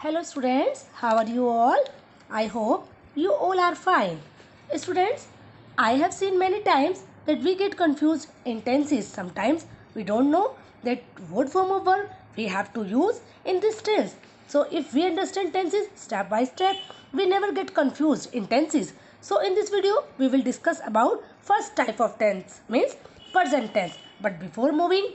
Hello students, how are you all? I hope you all are fine. Students, I have seen many times that we get confused in tenses. Sometimes we don't know that what form of verb we have to use in this tense. So if we understand tenses step by step, we never get confused in tenses. So in this video, we will discuss about first type of tense, means present tense. But before moving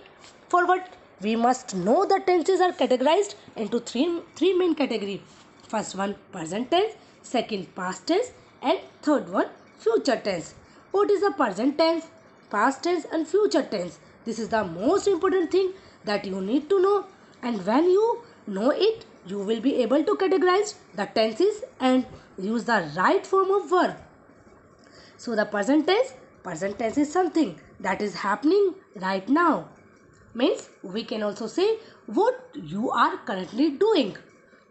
forward, we must know the tenses are categorized into three main categories. First one present tense, second past tense, and third one future tense. What is the present tense, past tense and future tense? This is the most important thing that you need to know, and when you know it, you will be able to categorize the tenses and use the right form of verb. So the present tense is something that is happening right now. Means we can also say what you are currently doing.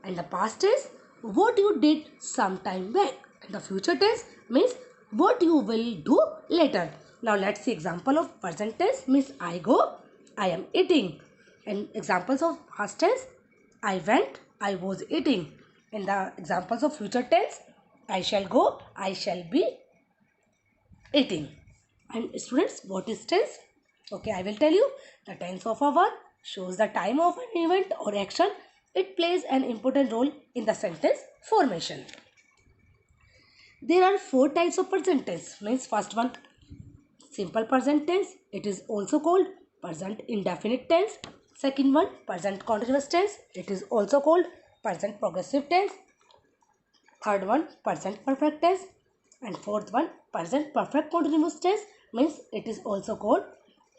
And the past tense, what you did some time back. And the future tense means what you will do later. Now let's see example of present tense means I go, I am eating. And examples of past tense, I went, I was eating. And the examples of future tense, I shall go, I shall be eating. And students, what is tense? Okay, I will tell you. The tense of a verb shows the time of an event or action. It plays an important role in the sentence formation. There are four types of present tense. Means first one, simple present tense. It is also called present indefinite tense. Second one, present continuous tense. It is also called present progressive tense. Third one, present perfect tense. And fourth one, present perfect continuous tense, means it is also called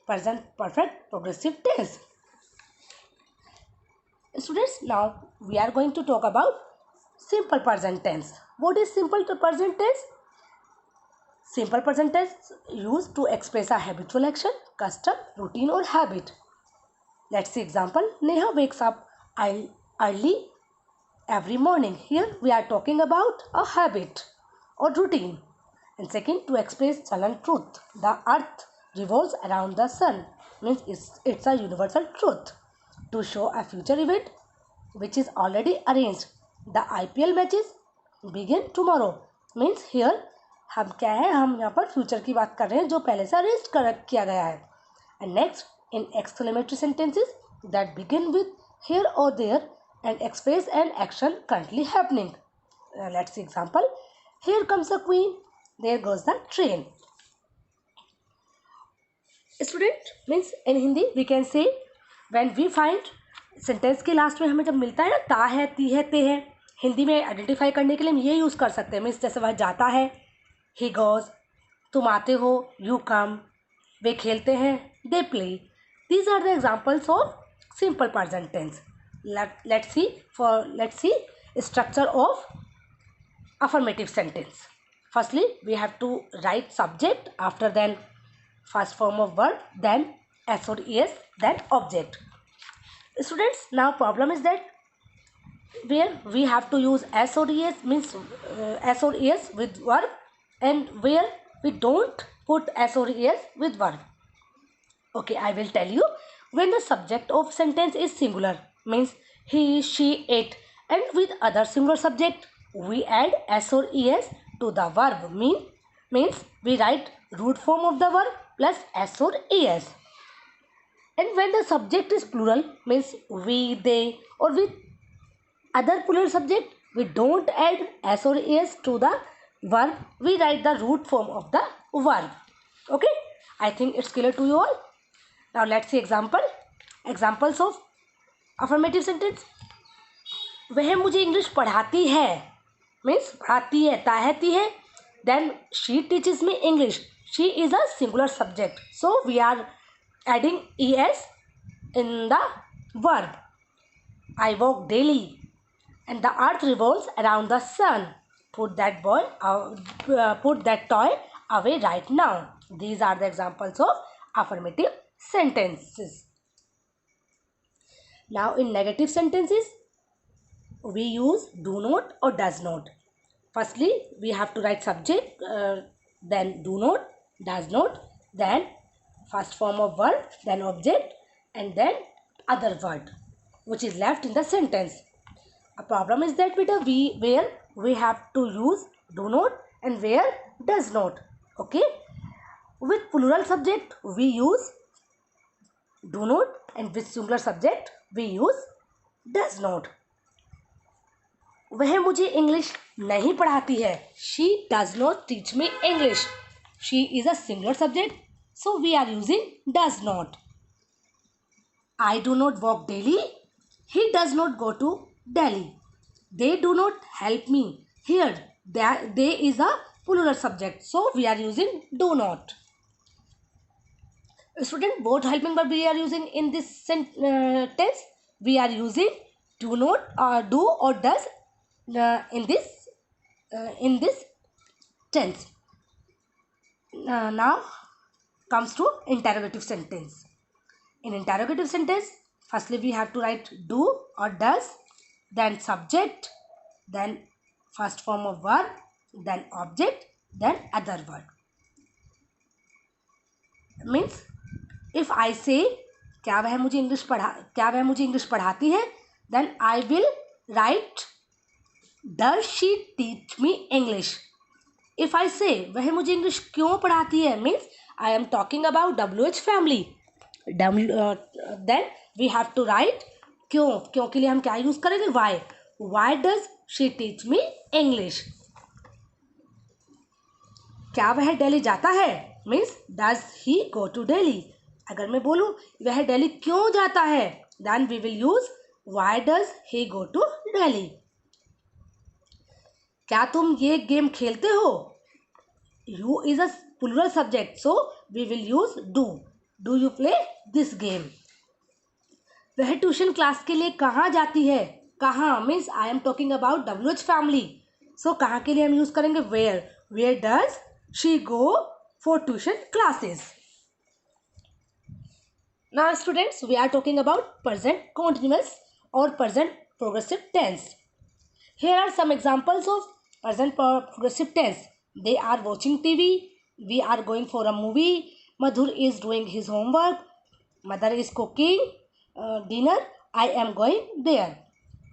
present perfect progressive tense. Students, now we are going to talk about simple present tense. What is simple present tense? Simple present tense used to express a habitual action, custom, routine or habit. Let's see example. Neha wakes up early every morning. Here we are talking about a habit or routine. And second, to express Chalan truth. The earth revolves around the sun, means it's a universal truth. To show a future event which is already arranged. The IPL matches begin tomorrow, means here हम क्या है, हम यहाँ पर future की बात कर रहे हैं जो पहले से अरेंज किया गया है. And next, in exclamatory sentences that begin with here or there and express an action currently happening. Let's see example. Here comes the queen. There goes the train. Student, means in Hindi we can say when we find sentence के last में हमें जब मिलता है ना ता है, ती है, ते है, हिंदी में आइडेंटिफाई करने के लिए हम ये यूज़ कर सकते हैं. मीन्स जैसे वह जाता है, ही गोज, तुम आते हो, यू कम, वे खेलते हैं, they play. These are the examples of simple present tense. let's see structure of affirmative sentence. Firstly, we have to write subject, after then first form of verb, then s or es, then object. Students, now problem is that where we have to use s or es, means s or es with verb, and where we don't put s or es with verb. Okay, I will tell you. When the subject of sentence is singular, means he, she, it, and with other singular subject, we add s or es to the verb. Means we write root form of the verb plus s or es. And when the subject is plural, means we, they, or with other plural subject, we don't add s or es to the verb. We write the root form of the verb. Okay, I think it's clear to you all. Now let's see examples of affirmative sentence. वह मुझे English पढ़ाती है, means पढ़ाती है, ताहती है. Then she teaches me English. She is a singular subject, so we are adding es in the verb. I walk daily and the earth revolves around the sun. Put that toy away right now. These are the examples of affirmative sentences. Now in negative sentences, we use do not or does not. Firstly, we have to write subject, then do not, does not, then first form of verb, then object, and then other word which is left in the sentence. A problem is that beta where we have to use do not and where does not. Okay, with plural subject we use do not and with singular subject we use does not. वह मुझे English नहीं पढ़ाती है. She does not teach me English. She is a singular subject, so we are using does not. I do not walk daily. He does not go to Delhi. They do not help me. Here, they is a plural subject, so we are using do not. Student, both helping verb we are using in this tense. We are using do not or do or does in this tense. Now comes to interrogative sentence. In interrogative sentence, firstly we have to write do or does, then subject, then first form of verb, then object, then other word. Means if I say क्या वह मुझे English पढ़ाती है, then I will write does she teach me English. If I say वह मुझे English क्यों पढ़ाती है, means I am talking about WH family. Then we have to write क्यों के लिए हम क्या यूज करेंगे, why does she teach me English. क्या वह दिल्ली जाता है, means does he go to Delhi. अगर मैं बोलूं वह दिल्ली क्यों जाता है, then we will use why does he go to Delhi. क्या तुम ये गेम खेलते हो, you is a plural subject, so we will use do you play this game. वह ट्यूशन क्लास के लिए कहाँ जाती है, कहाँ means I am talking about WH family, so कहाँ के लिए हम यूज करेंगे where does she go for tuition classes. Now students, we are talking about present continuous और present progressive tense. Here are some examples of present progressive tense. They are watching TV, we are going for a movie, Madhur is doing his homework, mother is cooking dinner, I am going there.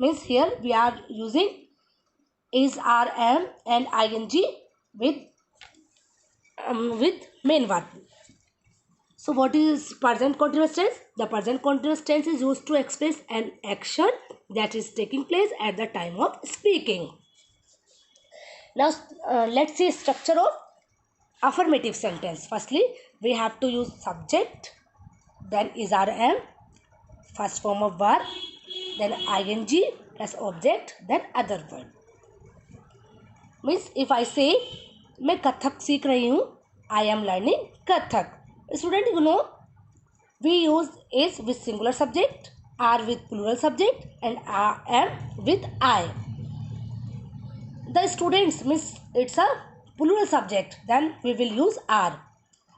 Means here we are using is, are, am and ing with main verb. So what is present continuous tense? The present continuous tense is used to express an action that is taking place at the time of speaking. Now let's see structure of affirmative sentence. Firstly, we have to use subject, then is, are, am, first form of verb, then ing plus object, then other word. Means if I say मैं कथक सीख रही हूँ, I am learning Kathak. Student, you know we use is with singular subject, are with plural subject and am with I. The students means it's a plural subject, then we will use are.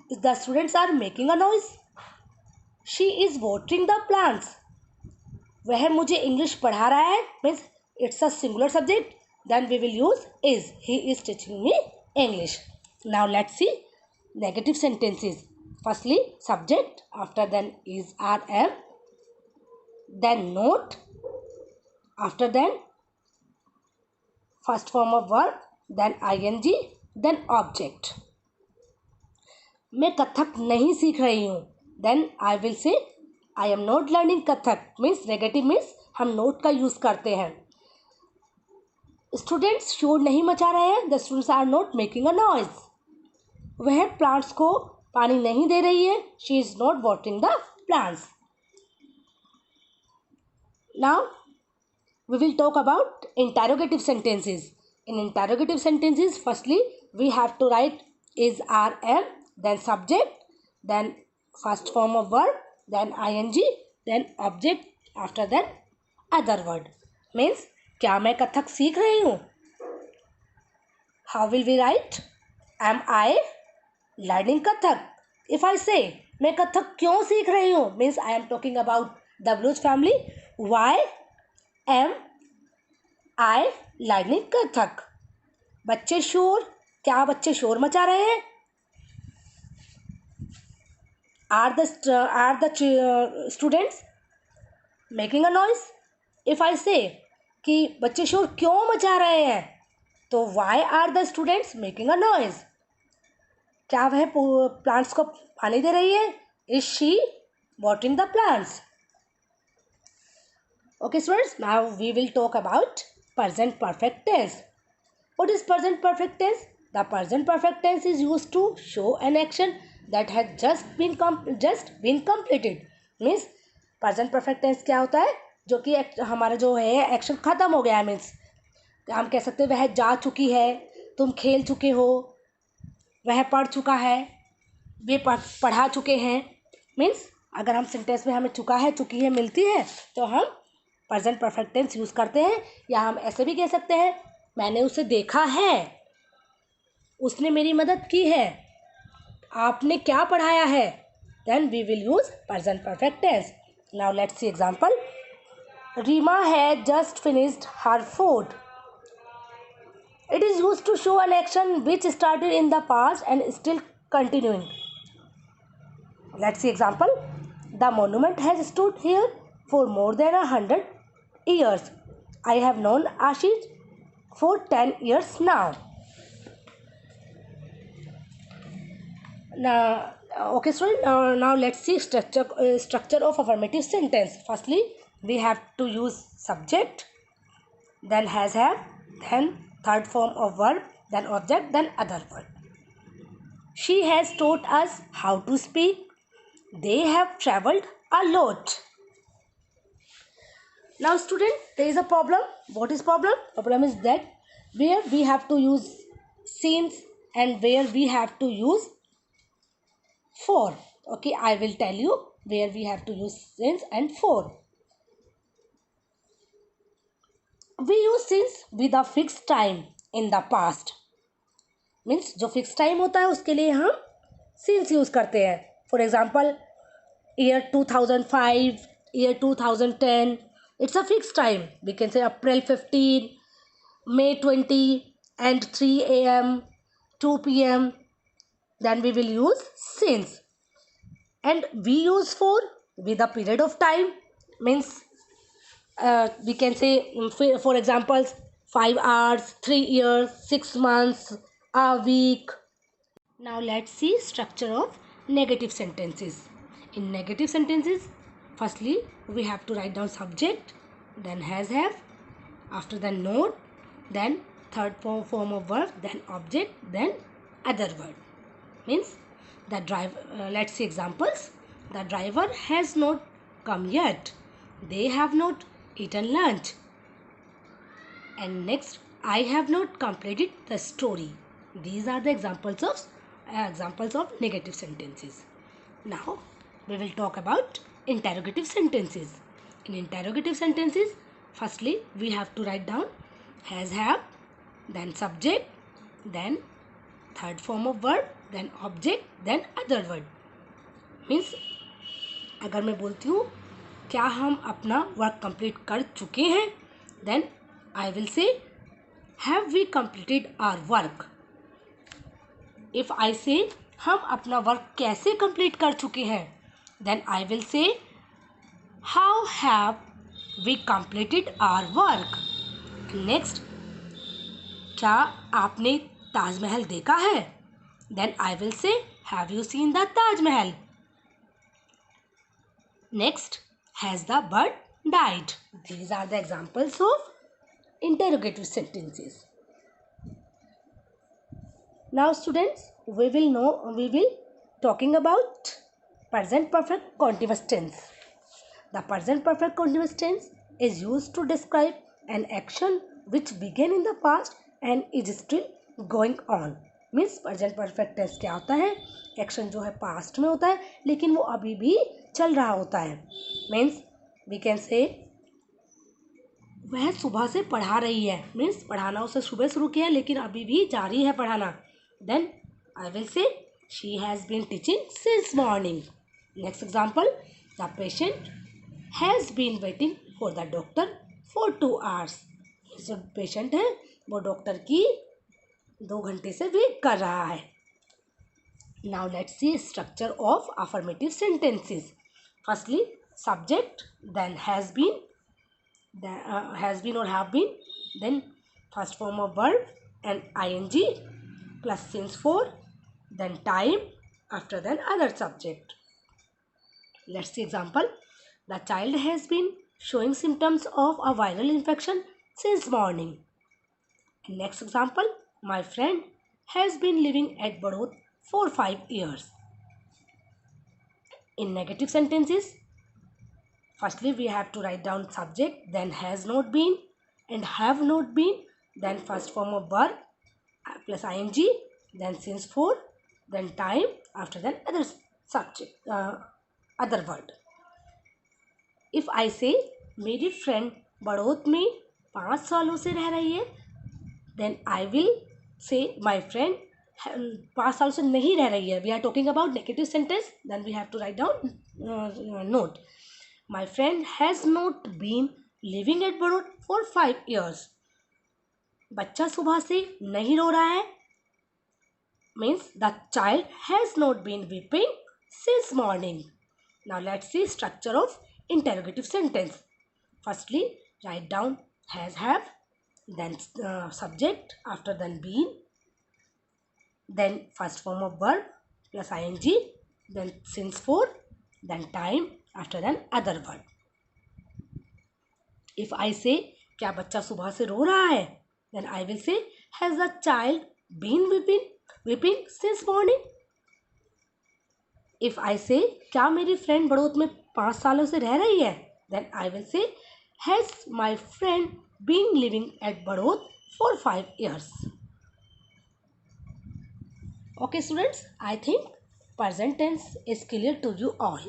The students are making a noise. She is watering the plants. वह मुझे English पढ़ा रहा है, means it's a singular subject, then we will use is. He is teaching me English. Now let's see negative sentences. Firstly, subject, after then is, are, am, then not, after then first form of verb, then ing, then object. मैं कथक नहीं सीख रही हूँ, then I will say I am not learning Kathak. Means negative means हम not का use करते हैं. Students शोर नहीं मचा रहे हैं, the students are not making a noise. वह प्लांट्स को पानी नहीं दे रही है, she is not watering the plants. Now we will talk about interrogative sentences. In interrogative sentences, firstly we have to write is, are, am, then subject, then first form of verb, then ing, then object, after then other word. Means क्या मैं कथक सीख रही हूँ, how will we write? Am I learning Kathak? If I say मैं कथक क्यों सीख रही हूँ, means I am talking about WH family. Why am I learning Kathak? बच्चे शोर, क्या बच्चे शोर मचा रहे हैं? Are the students making a noise? If I say कि बच्चे शोर क्यों मचा रहे हैं, तो why are the students making a noise, क्या वह प्लांट्स को पानी दे रही है, is she watering the plants. Okay students, now we will talk about present perfect tense. What is present perfect tense? The present perfect tense is used to show an action that has just been completed. Means present perfect tense क्या होता है, जो कि हमारा जो है action खत्म हो गया है. मीन्स हम कह सकते हैं वह जा चुकी है, तुम खेल चुके हो, वह पढ़ चुका है, वे पढ़ा चुके हैं. मीन्स अगर हम सेंटेंस में हमें चुका है चुकी है मिलती है तो हम प्रेजेंट परफेक्ट टेंस यूज़ करते हैं. या हम ऐसे भी कह सकते हैं मैंने उसे देखा है, उसने मेरी मदद की है, आपने क्या पढ़ाया है. Then we will use present perfect tense. Now let's see example. Reema had just finished her food. It is used to show an action which started in the past and still continuing. Let's see example. The monument has stood here for more than 100 years. I have known Ashish for 10 years now. Now, okay, student. Now let's see structure of affirmative sentence. Firstly, we have to use subject, then has have, then third form of verb, then object, then other word. She has taught us how to speak. They have traveled a lot. Now student, there is a problem. What is problem? Problem is that where we have to use since and where we have to use for. Okay, I will tell you where we have to use since and for. We use since with a fixed time in the past. Means जो fixed time होता है उसके लिए हम since use करते हैं. For example, year 2005, year 2010. It's a fixed time. We can say April 15, May 20, and 3 a.m., 2 p.m. Then we will use since. And we use for with a period of time. Means we can say, for example, 5 hours, 3 years, 6 months, a week. Now let's see structure of negative sentences. In negative sentences, firstly, we have to write down subject, then has have, after then note, then third form of verb, then object, then other word. Means the driver, let's see examples. The driver has not come yet. They have not eaten lunch. And next, I have not completed the story. These are the examples of negative sentences. Now we will talk about interrogative sentences. In interrogative sentences, firstly we have to write down has have, then subject, then third form of verb, then object, then other word. Means अगर मैं बोलती हूँ क्या हम अपना work complete कर चुके हैं, then I will say have we completed our work. If I say हम अपना वर्क कैसे कंप्लीट कर चुके हैं, then I will say how have we completed our work. Next, क्या आपने ताजमहल देखा है, then I will say have you seen the Taj Mahal. Next, has the bird died. These are the examples of interrogative sentences. Now students, we will talking about present perfect continuous tense. The present perfect continuous tense is used to describe an action which began in the past and is still going on. Means present perfect tense क्या होता है, action जो है past में होता है लेकिन वो अभी भी चल रहा होता है. मीन्स वी कैन से वह सुबह से पढ़ा रही है. मीन्स पढ़ाना उसे सुबह शुरू किया है लेकिन अभी भी जारी है पढ़ाना. Then I will say she has been teaching since morning. Next example, the patient has been waiting for the doctor for 2 hours. जो पेशेंट है वो डॉक्टर की 2 घंटे से वेट कर रहा है. Now let's see structure of affirmative sentences. Firstly subject, then has been, has been or have been, then first form of verb and ing plus since for, then time, after then other subject. Let's see example. The child has been showing symptoms of a viral infection since morning. Next example. My friend has been living at Badod for 5 years. In negative sentences, firstly we have to write down subject, then has not been and have not been, then first form of verb plus ing, then since for, then time, after then other subject, other word. If I say मेरी friend Baraut में 5 सालों से रह रही है, then I will say my friend 5 साल से नहीं रह रही है. We are talking about negative sentence, then we have to write down note. My friend has not been living at Badod for 5 years. बच्चा सुबह से नहीं रो रहा है, means the child has not been weeping since morning. Now let's see structure of interrogative sentence. Firstly, write down has, have, then subject, after then been, then first form of verb plus ing, then since for, then time, after then other verb. If I say क्या बच्चा सुबह से रो रहा है, then I will say has the child been weeping since morning. If I say क्या मेरी friend Baraut में 5 सालों से रह रही है, then I will say has my friend been living at Badod for 5 years. Okay students, I think present tense is clear to you all.